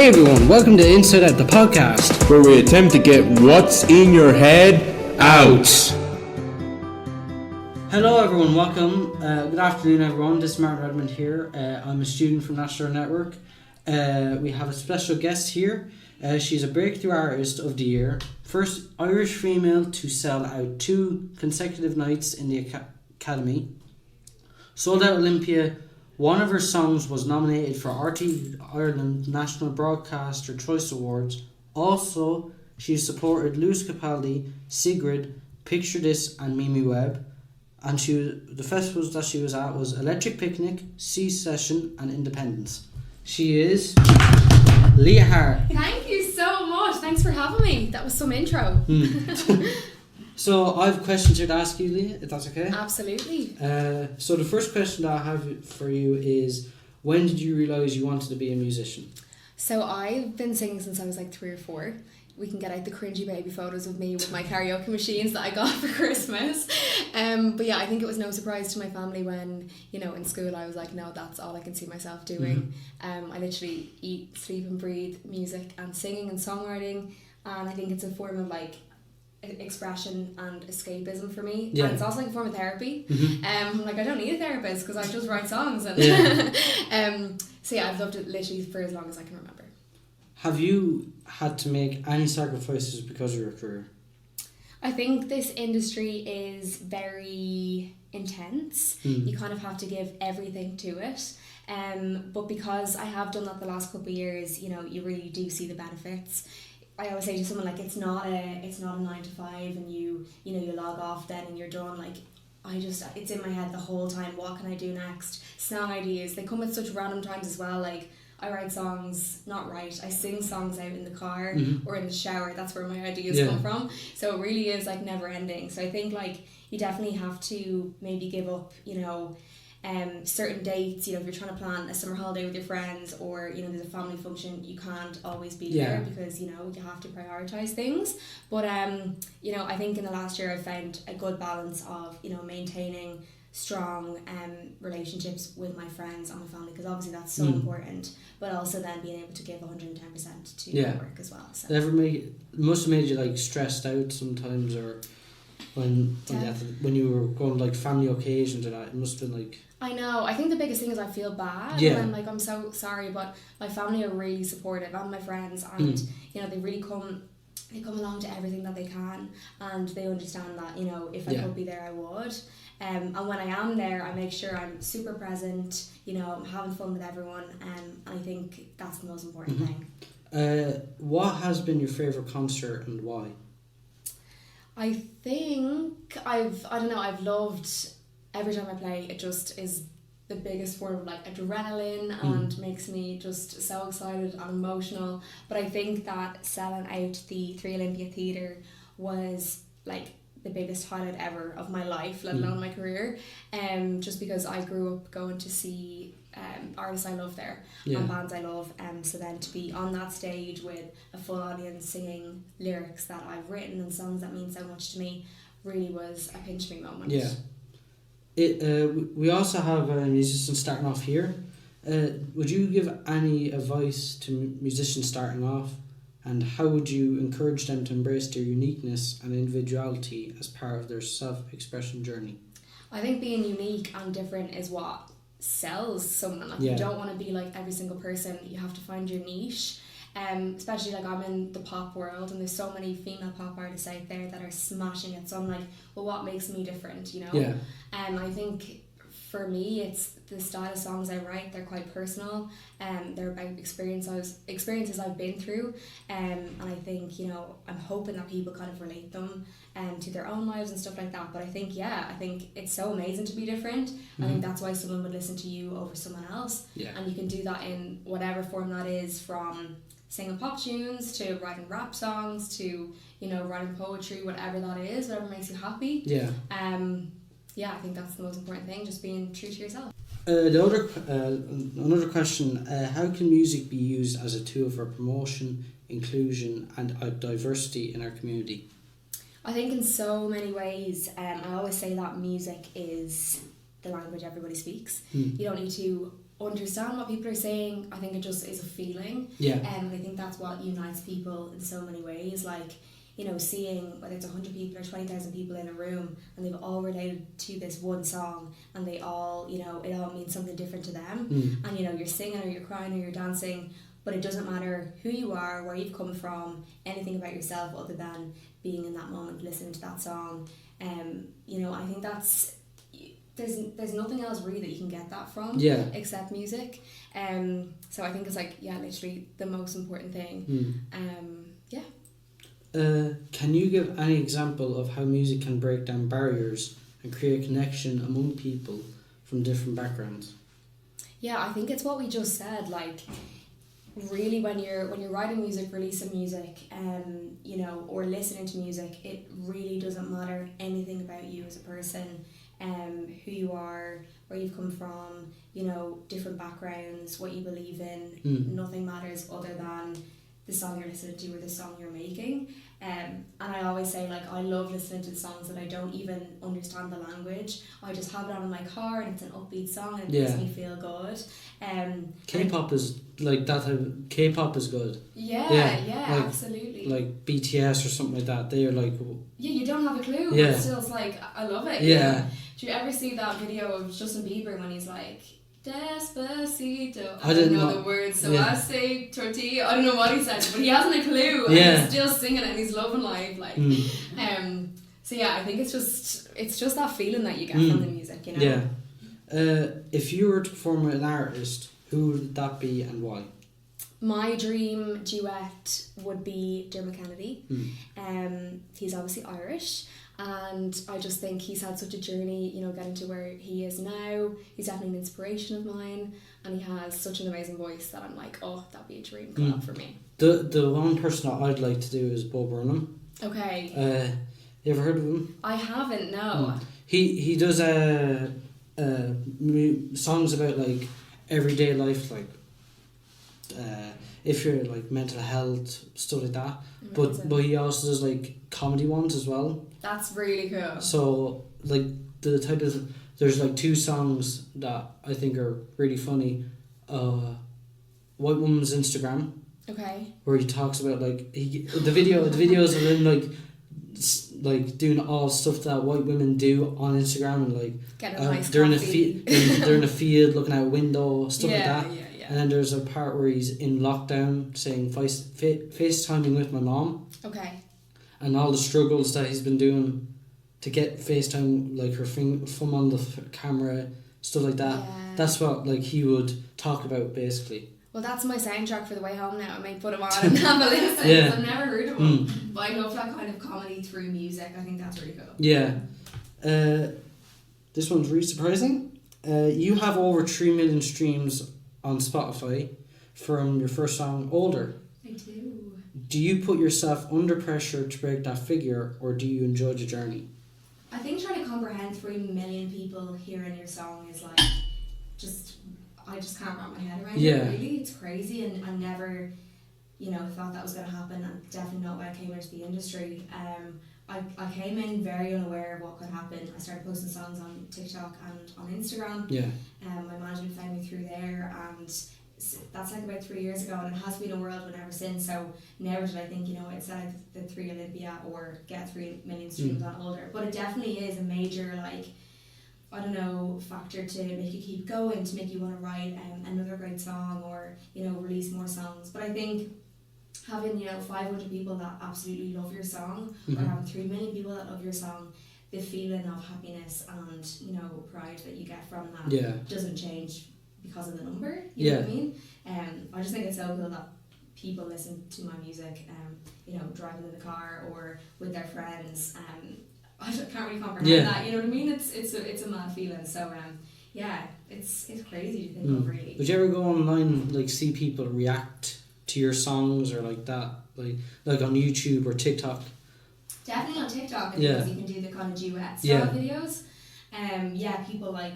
Hey everyone, welcome to Inside Out, the podcast. Where we attempt to get what's in your head out. Hello everyone, welcome. Good afternoon everyone, this is Martin Redmond here. I'm a student from National Network. We have a special guest here. She's a breakthrough artist of the year. First Irish female to sell out 2 consecutive nights in the Academy. Sold Out Olympia. One of her songs was nominated for RT Ireland National Broadcaster Choice Awards. Also, she supported Lewis Capaldi, Sigrid, Picture This and Mimi Webb. And the festivals that she was at was Electric Picnic, Sea Session and Independence. She is Leah Hart. Thank you so much. Thanks for having me. That was some intro. So I have questions here to ask you, Leah, if that's okay? Absolutely. So the first question that I have for you is, when did you realise you wanted to be a musician? So I've been singing since I was like 3 or 4. We can get out the cringy baby photos of me with my karaoke machines that I got for Christmas. But yeah, I think it was no surprise to my family when, in school I was like, no, that's all I can see myself doing. I literally eat, sleep and breathe music and singing and songwriting. And I think it's a form of like expression and escapism for me. Yeah. And it's also like a form of therapy. I'm like, I don't need a therapist because I just write songs. And so yeah, I've loved it literally for as long as I can remember. Have you had to make any sacrifices because of your career? I think this industry is very intense. You kind of have to give everything to it. But because I have done that the last couple of years, you really do see the benefits. I always say to someone, like, it's not a 9 to 5 and you log off then and you're done. Like, it's in my head the whole time. What can I do next? Song ideas, they come at such random times as well. Like, I write songs, I sing songs out in the car or in the shower. That's where my ideas come from. So it really is like never ending. So I think like you definitely have to maybe give up, certain dates. If you're trying to plan a summer holiday with your friends or there's a family function, you can't always be there because you have to prioritize things. But I think in the last year I've found a good balance of maintaining strong relationships with my friends and my family, because obviously that's so important, but also then being able to give 110% to my work as well. So Must have made you like stressed out sometimes, or when you were going like family occasions or that, it must have been like... I know. I think the biggest thing is I feel bad and I'm like, I'm so sorry, but my family are really supportive and my friends, and they really come along to everything that they can, and they understand that if I could be there I would. And when I am there, I make sure I'm super present, I'm having fun with everyone, and I think that's the most important thing. What has been your favourite concert and why? I think I've loved every time I play. It just is the biggest form of like adrenaline and makes me just so excited and emotional. But I think that selling out the 3 Olympia Theatre was like the biggest highlight ever of my life, let alone my career. Just because I grew up going to see artists I love there and bands I love, so then to be on that stage with a full audience singing lyrics that I've written and songs that mean so much to me really was a pinch me moment. We also have musicians starting off here. Would you give any advice to musicians starting off, and how would you encourage them to embrace their uniqueness and individuality as part of their self-expression journey? I think being unique and different is what sells someone. Like, you don't want to be like every single person. You have to find your niche. Especially like I'm in the pop world and there's so many female pop artists out there that are smashing it. So I'm like, well, what makes me different, I think for me it's the style of songs I write. They're quite personal, they're about experiences I've been through, and I think I'm hoping that people kind of relate them to their own lives and stuff like that. But I think it's so amazing to be different. I think that's why someone would listen to you over someone else, and you can do that in whatever form that is, from singing pop tunes to writing rap songs to writing poetry, whatever that is, whatever makes you happy. I think that's the most important thing, just being true to yourself. Another question, how can music be used as a tool for promotion, inclusion and diversity in our community? I think in so many ways. I always say that music is the language everybody speaks. You don't need to understand what people are saying. I think it just is a feeling. Yeah. And I think that's what unites people in so many ways. Like, you know, seeing whether it's 100 people or 20,000 people in a room and they've all related to this one song and they all, you know, it all means something different to them. And, you know, you're singing or you're crying or you're dancing, but it doesn't matter who you are, where you've come from, anything about yourself other than being in that moment, listening to that song. You know, I think that's... There's nothing else really that you can get that from except music. So I think it's like, yeah, literally the most important thing. Can you give any example of how music can break down barriers and create connection among people from different backgrounds? Yeah, I think it's what we just said. Like, really, when you're writing music, releasing music, you know, or listening to music, it really doesn't matter anything about you as a person. Who you are, where you've come from, you know, different backgrounds, what you believe in. Nothing matters other than the song you're listening to or the song you're making. And I always say, like, I love listening to songs that I don't even understand the language. I just have it on in my car and it's an upbeat song and it makes me feel good. K-pop is like that. K-pop is good. Yeah, like, absolutely. Like BTS or something like that. They are like... Yeah, you don't have a clue. Yeah. But still, it's like, I love it. Yeah. Do you ever see that video of Justin Bieber when he's like, Despacito? I didn't know the words, so I say tortilla. I don't know what he said, but he hasn't a clue. And he's still singing it and he's loving life. Like, so yeah, I think it's just that feeling that you get from the music, you know. Yeah. If you were to perform with an artist, who would that be and why? My dream duet would be Dermot Kennedy. He's obviously Irish. And I just think he's had such a journey, you know, getting to where he is now. He's definitely an inspiration of mine, and he has such an amazing voice that I'm like, oh, that'd be a dream collab for me. The one person that I'd like to do is Bo Burnham. Okay. You ever heard of him? I haven't, no. He does songs about like everyday life, like if you're like mental health, stuff like that. But he also does like comedy ones as well. That's really cool. So like the type of there's like 2 songs that I think are really funny. White Woman's Instagram. Okay. Where he talks about like the videos of him like doing all stuff that white women do on Instagram and like get a nice they're coffee. they're in a field looking out a window, stuff like that. Yeah. And then there's a part where he's in lockdown saying FaceTiming with my mom. Okay. And all the struggles that he's been doing to get FaceTime, like her thumb on the camera, stuff like that. Yeah. That's what like he would talk about basically. Well, that's my soundtrack for the way home now. I might put him on and have a listen. Yeah. I've never heard of him. But I love that kind of comedy through music. I think that's really cool. Yeah. This one's really surprising. You have over 3 million streams on Spotify from your first song, Older. I do. Do you put yourself under pressure to break that figure, or do you enjoy the journey? I think trying to comprehend 3 million people hearing your song is like, I just can't wrap my head around it, really. It's crazy, and I never, you know, thought that was going to happen, and definitely not when I came into the industry. I came in very unaware of what could happen. I started posting songs on TikTok and on Instagram. Yeah. My management found me through there, and that's like about 3 years ago, and it has been a whirlwind ever since. So never did I think, you know, it's like the 3 Olympia or get 3 million streams on Older. But it definitely is a major, like, I don't know, factor to make you keep going, to make you want to write another great song or, you know, release more songs. But I think having, you know, 500 people that absolutely love your song, or having 3 million people that love your song, the feeling of happiness and, you know, pride that you get from that doesn't change because of the number, you know what I mean? I just think it's so cool that people listen to my music, you know, driving in the car or with their friends. I can't really comprehend that, you know what I mean? It's a mad feeling. So it's crazy to think of, really. Would you ever go online, like, see people react to your songs or like that, like on YouTube or TikTok? Definitely on TikTok, because you can do the kind of duet style videos. People like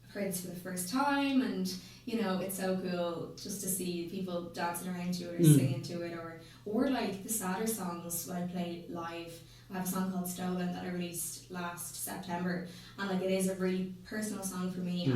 heard this for the first time, and you know, it's so cool just to see people dancing around to it or singing to it, or like the sadder songs when I play live. I have a song called Stolen that I released last September, and like it is a really personal song for me,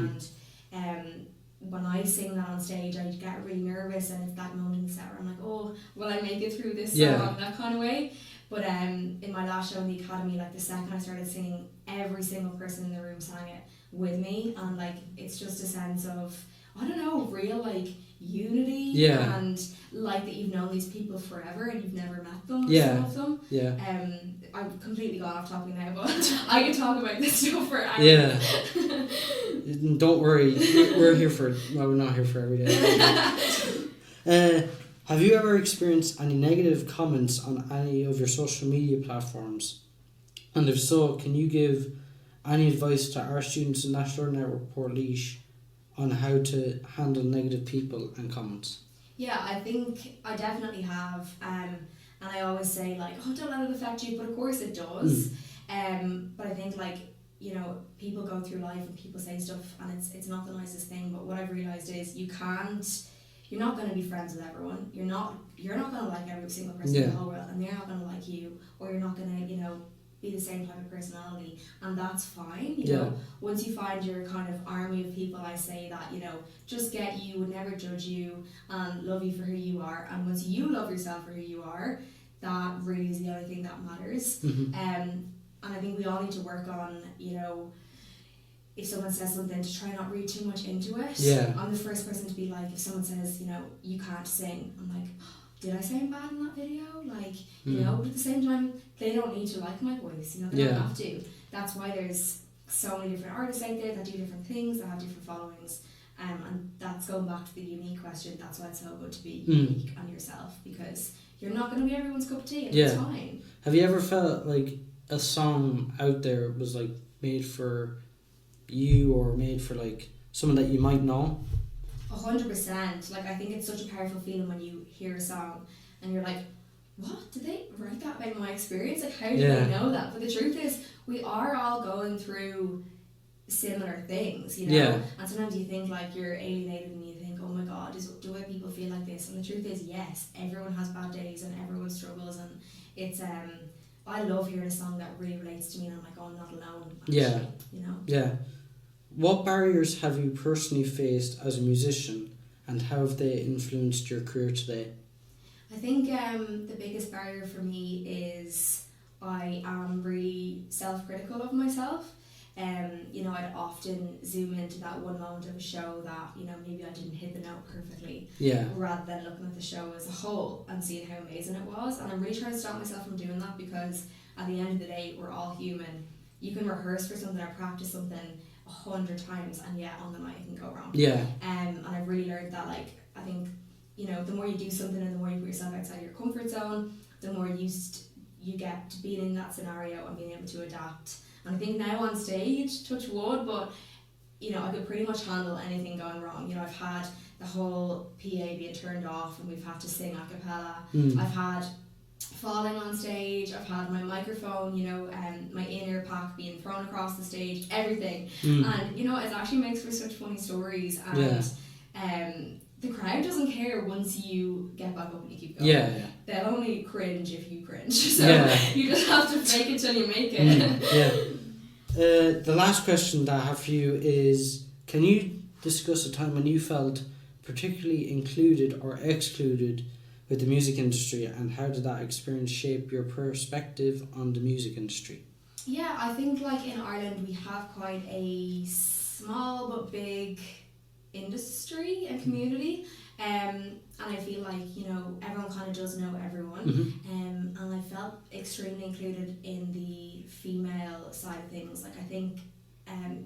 and when I sing that on stage, I get really nervous, and it's that moment in the set where I'm like, oh, will I make it through this song, that kind of way. But in my last show in the Academy, like the second I started singing, every single person in the room sang it with me, and like it's just a sense of, I don't know, real like unity, and like that you've known these people forever and you've never met them, some of them. I've completely gone off topic now, but I could talk about this stuff for hours. Don't worry, we're here for, well, we're not here for every day. Have you ever experienced any negative comments on any of your social media platforms? And if so, can you give any advice to our students in National Network Portlaoise on how to handle negative people and comments? Yeah, I think I definitely have. And I always say, like, oh, don't let it affect you, but of course it does. But I think, like, you know, people go through life and people say stuff, and it's not the nicest thing. But what I've realised is you're not going to be friends with everyone. You're not going to like every single person in the whole world, and they're not going to like you, or you're not going to, you know, be the same type of personality, and that's fine. You know, once you find your kind of army of people, I say that, you know, just get you, would never judge you, and love you for who you are. And once you love yourself for who you are, that really is the only thing that matters. And I think we all need to work on, you know, if someone says something, to try not read too much into it. I'm the first person to be like, if someone says, you know, you can't sing, I'm like, did I sound bad in that video? Like, you know, but at the same time, they don't need to like my voice, you know, they don't have to. That's why there's so many different artists out there that do different things, that have different followings. And that's going back to the unique question. That's why it's so good to be unique on yourself, because you're not going to be everyone's cup of tea, and it's fine. Have you ever felt like a song out there was like made for you, or made for like someone that you might know? 100%. Like, I think it's such a powerful feeling when you hear a song and you're like, what? Did they write that about my experience? Like, how did they know that? But the truth is, we are all going through similar things, you know? And sometimes you think like you're alienated and you think, oh my god, do other people feel like this? And the truth is, yes, everyone has bad days and everyone struggles, and it's I love hearing a song that really relates to me, and I'm like, oh, I'm not alone, actually, you know? What barriers have you personally faced as a musician, and how have they influenced your career today? I think the biggest barrier for me is I am really self-critical of myself. You know, I'd often zoom into that one moment of a show that, you know, maybe I didn't hit the note perfectly, rather than looking at the show as a whole and seeing how amazing it was. And I'm really trying to stop myself from doing that, because at the end of the day, we're all human. You can rehearse for something or practice something 100 times, and yet on the night it can go wrong. And I've really learned that, like, I think, you know, the more you do something and the more you put yourself outside your comfort zone, the more used you get to being in that scenario and being able to adapt. And I think now on stage, touch wood, but, you know, I could pretty much handle anything going wrong. You know, I've had the whole PA being turned off and we've had to sing a cappella. I've had falling on stage, I've had my microphone, you know, my in-ear pack being thrown across the stage, everything. And, you know, it actually makes for such funny stories, and the crowd doesn't care once you get back up and you keep going. They'll only cringe if you cringe, so you just have to fake it till you make it. The last question that I have for you is, can you discuss a time when you felt particularly included or excluded with the music industry, and how did that experience shape your perspective on the music industry? Yeah, I think like in Ireland we have quite a small but big industry and community, and I feel like, you know, everyone kind of does know everyone, and I felt extremely included in the female side of things. Like, I think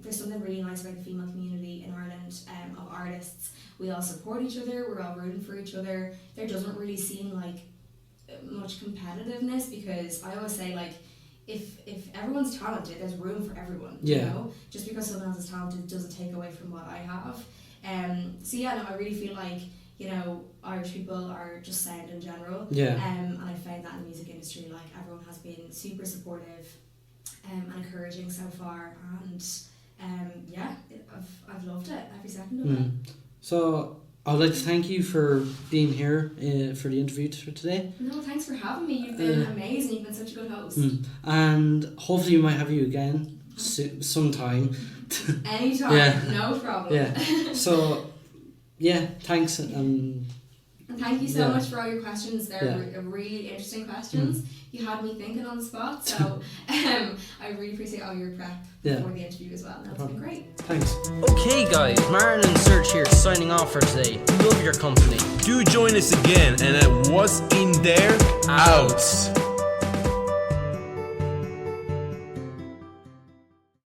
there's something really nice about the female community in Ireland, of artists. We all support each other, we're all rooting for each other. There doesn't really seem like much competitiveness, because I always say, like, if everyone's talented, there's room for everyone, you know? Just because someone else is talented doesn't take away from what I have. So yeah, no, I really feel like, you know, Irish people are just sound in general. And I found that in the music industry, like, everyone has been super supportive and encouraging so far, and I've loved it, every second of it. So I would like to thank you for being here for the interview today. No, thanks for having me. You've been amazing. You've been such a good host. And hopefully we might have you again sometime. Anytime, no problem. So yeah, thanks. And thank you so Yeah. much for all your questions. They're Yeah. really interesting questions. You had me thinking on the spot, so I really appreciate all your prep Yeah. before the interview as well. No, it's been great. Thanks. Okay guys, Martin and Serge here signing off for today. Love your company. Do join us again, and What's in there? Out.